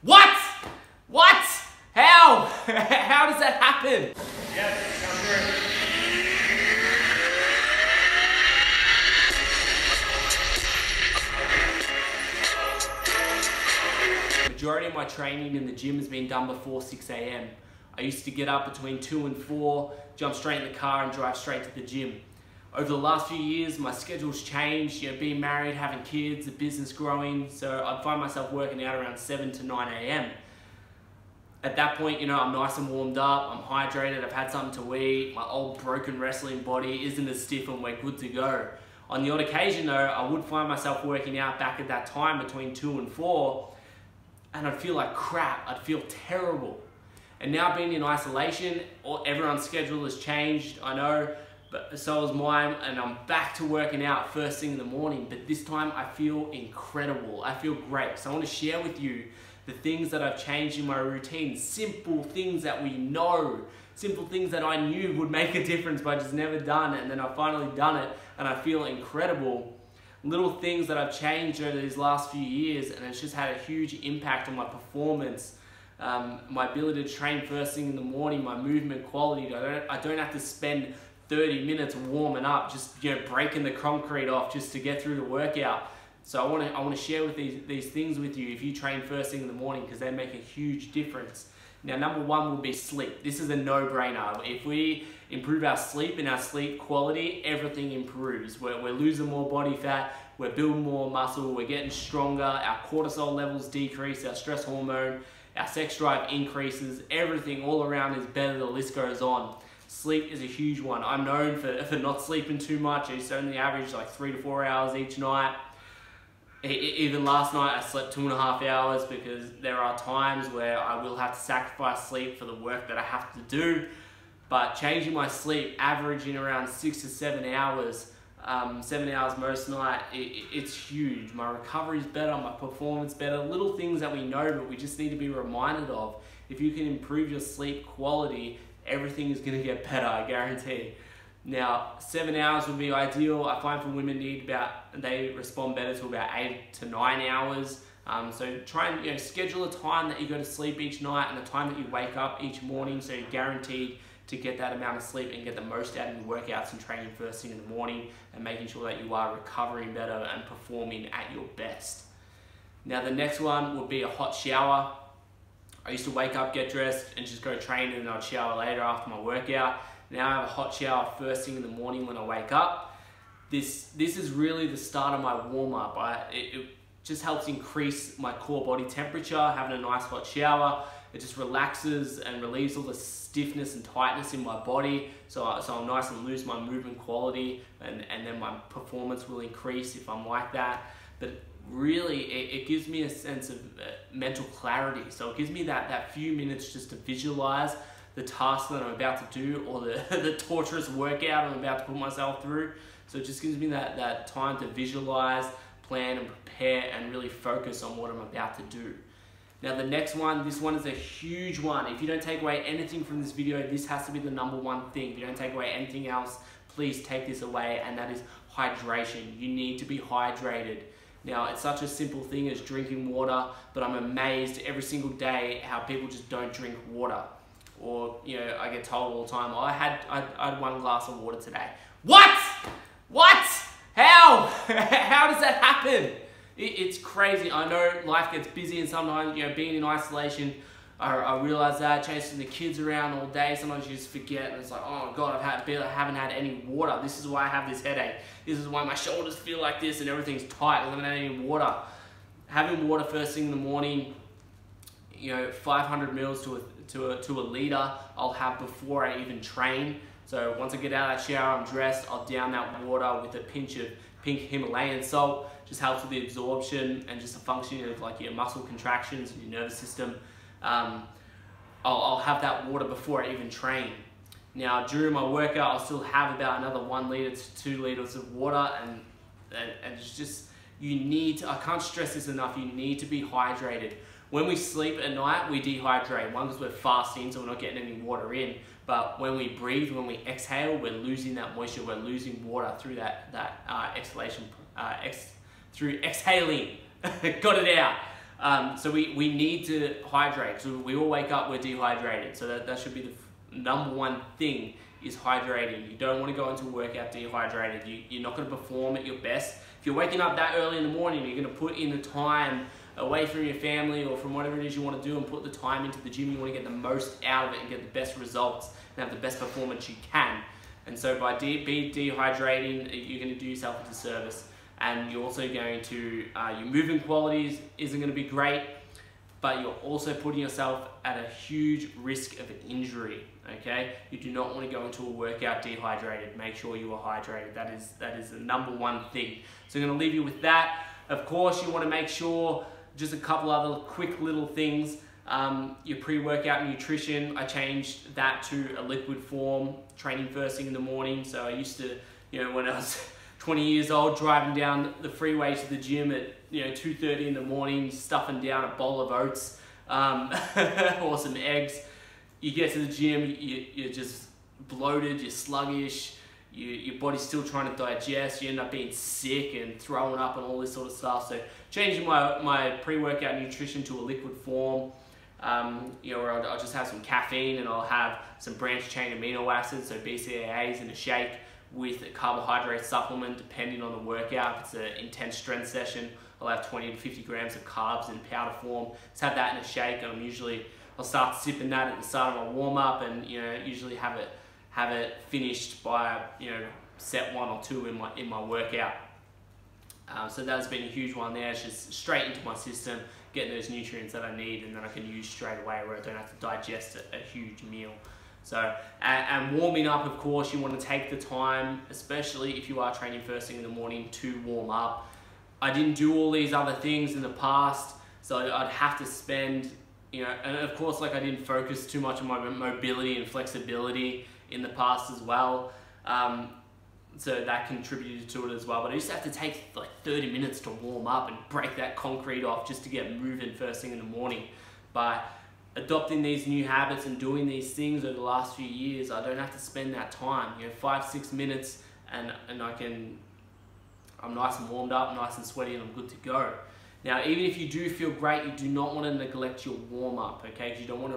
What? What? How? How does that happen? Yes, come through. Majority of my training in the gym has been done before 6 AM. I used to get up between 2 and 4, jump straight in the car and drive straight to the gym. Over the last few years, my schedule's changed, being married, having kids, the business growing, so I'd find myself working out around 7 to 9 AM. At that point, I'm nice and warmed up, I'm hydrated, I've had something to eat, my old broken wrestling body isn't as stiff and we're good to go. On the odd occasion though, I would find myself working out back at that time between 2 and 4, and I'd feel like crap, I'd feel terrible. And now being in isolation, everyone's schedule has changed, I know, but so has mine, and I'm back to working out first thing in the morning, but this time I feel incredible, I feel great. So I want to share with you the things that I've changed in my routine, simple things that we know, simple things that I knew would make a difference but I just never done it, and then I've finally done it and I feel incredible. Little things that I've changed over these last few years, and it's just had a huge impact on my performance, my ability to train first thing in the morning, my movement quality. I don't have to spend 30 minutes warming up, just breaking the concrete off just to get through the workout. So I want to share with these things with you if you train first thing in the morning, because they make a huge difference. Now, number one will be sleep. This is a no-brainer. If we improve our sleep and our sleep quality, everything improves. We're losing more body fat, we're building more muscle, we're getting stronger, our cortisol levels decrease, our stress hormone, our sex drive increases, everything all around is better, the list goes on. Sleep is a huge one. I'm known for not sleeping too much. I used to only average like 3 to 4 hours each night. Even last night I slept 2.5 hours, because there are times where I will have to sacrifice sleep for the work that I have to do. But changing my sleep, averaging around 6 to 7 hours, 7 hours most night, it's huge. My recovery is better, my performance better, little things that we know but we just need to be reminded of. If you can improve your sleep quality, everything is going to get better, I guarantee. Now, 7 hours would be ideal. I find for women they respond better to about 8 to 9 hours. So try and schedule a time that you go to sleep each night and a time that you wake up each morning, so you're guaranteed to get that amount of sleep and get the most out of your workouts and training first thing in the morning, and making sure that you are recovering better and performing at your best. Now, the next one would be a hot shower. I used to wake up, get dressed, and just go train, and then I'd shower later after my workout. Now I have a hot shower first thing in the morning when I wake up. This is really the start of my warm-up. It just helps increase my core body temperature, having a nice hot shower. It just relaxes and relieves all the stiffness and tightness in my body, so I'm nice and loose, my movement quality, and then my performance will increase if I'm like that. But really, it gives me a sense of mental clarity. So it gives me that few minutes just to visualize the task that I'm about to do, or the torturous workout I'm about to put myself through. So it just gives me that time to visualize, plan and prepare, and really focus on what I'm about to do. Now the next one, this one is a huge one. If you don't take away anything from this video, this has to be the number one thing. If you don't take away anything else, please take this away, and that is hydration. You need to be hydrated. Now, it's such a simple thing as drinking water, but I'm amazed every single day how people just don't drink water. Or, I get told all the time, I had 1 glass of water today. What? What? How? How does that happen? It's crazy. I know life gets busy, and sometimes, being in isolation, I realize that, chasing the kids around all day, sometimes you just forget, and it's like, oh God, I haven't had any water. This is why I have this headache. This is why my shoulders feel like this and everything's tight. I haven't had any water. Having water first thing in the morning, 500 mils to a liter I'll have before I even train. So once I get out of that shower, I'm dressed, I'll down that water with a pinch of pink Himalayan salt. Just helps with the absorption and just the functioning of like your muscle contractions and your nervous system. I'll have that water before I even train. Now during my workout, I'll still have about another 1 liter to 2 liters of water, and it's just, I can't stress this enough, you need to be hydrated. When we sleep at night, we dehydrate. One, because we're fasting, so we're not getting any water in. But when we breathe, when we exhale, we're losing that moisture. We're losing water through through exhaling. Got it out. So we need to hydrate, because we all wake up, we're dehydrated. So that should be the number one thing, is hydrating. You don't want to go into a workout dehydrated. You're not going to perform at your best. If you're waking up that early in the morning, you're going to put in the time away from your family or from whatever it is you want to do and put the time into the gym. You want to get the most out of it and get the best results and have the best performance you can. And so by dehydrating, you're going to do yourself a disservice. And you're also going to, your movement qualities isn't going to be great, but you're also putting yourself at a huge risk of injury, okay? You do not want to go into a workout dehydrated. Make sure you are hydrated. That is the number one thing. So I'm going to leave you with that. Of course, you want to make sure, just a couple other quick little things, your pre-workout nutrition, I changed that to a liquid form, training first thing in the morning. So I used to, when I was 20 years old, driving down the freeway to the gym at 2:30 in the morning, stuffing down a bowl of oats or some eggs. You get to the gym, you're just bloated, you're sluggish, your body's still trying to digest, you end up being sick and throwing up and all this sort of stuff. So changing my pre-workout nutrition to a liquid form, where I'll just have some caffeine and I'll have some branched chain amino acids, so BCAAs in a shake, with a carbohydrate supplement depending on the workout. If it's an intense strength session, I'll have 20 to 50 grams of carbs in powder form. Just have that in a shake, and I'll start sipping that at the start of my warm up, and usually have it finished by set 1 or 2 in my workout. So that's been a huge one there. It's just straight into my system, getting those nutrients that I need, and then I can use straight away, where I don't have to digest a huge meal. So, and warming up, of course, you want to take the time, especially if you are training first thing in the morning, to warm up. I didn't do all these other things in the past, so I'd have to spend, and of course, I didn't focus too much on my mobility and flexibility in the past as well. So that contributed to it as well. But I used to have to take 30 minutes to warm up and break that concrete off just to get moving first thing in the morning. By adopting these new habits and doing these things over the last few years, I don't have to spend that time, 5-6 minutes, and I'm nice and warmed up, nice and sweaty, and I'm good to go. Now, even if you do feel great, you do not want to neglect your warm up, okay? Because you don't want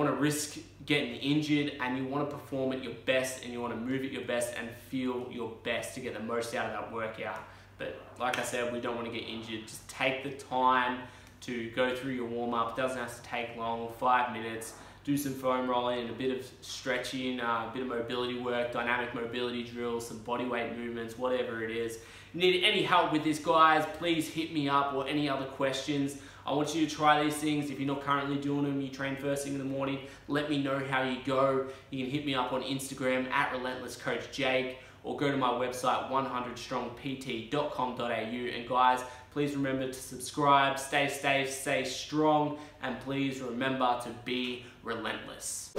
to risk getting injured, and you want to perform at your best, and you want to move at your best and feel your best to get the most out of that workout. But like I said, we don't want to get injured. Just take the time to go through your warm-up. It doesn't have to take long, 5 minutes. Do some foam rolling and a bit of stretching, a bit of mobility work, dynamic mobility drills, some body weight movements, whatever it is. Need any help with this, guys, please hit me up, or any other questions. I want you to try these things. If you're not currently doing them, you train first thing in the morning, let me know how you go. You can hit me up on Instagram at RelentlessCoachJake, or go to my website 100strongpt.com.au. And guys, please remember to subscribe, stay safe, stay strong, and please remember to be relentless.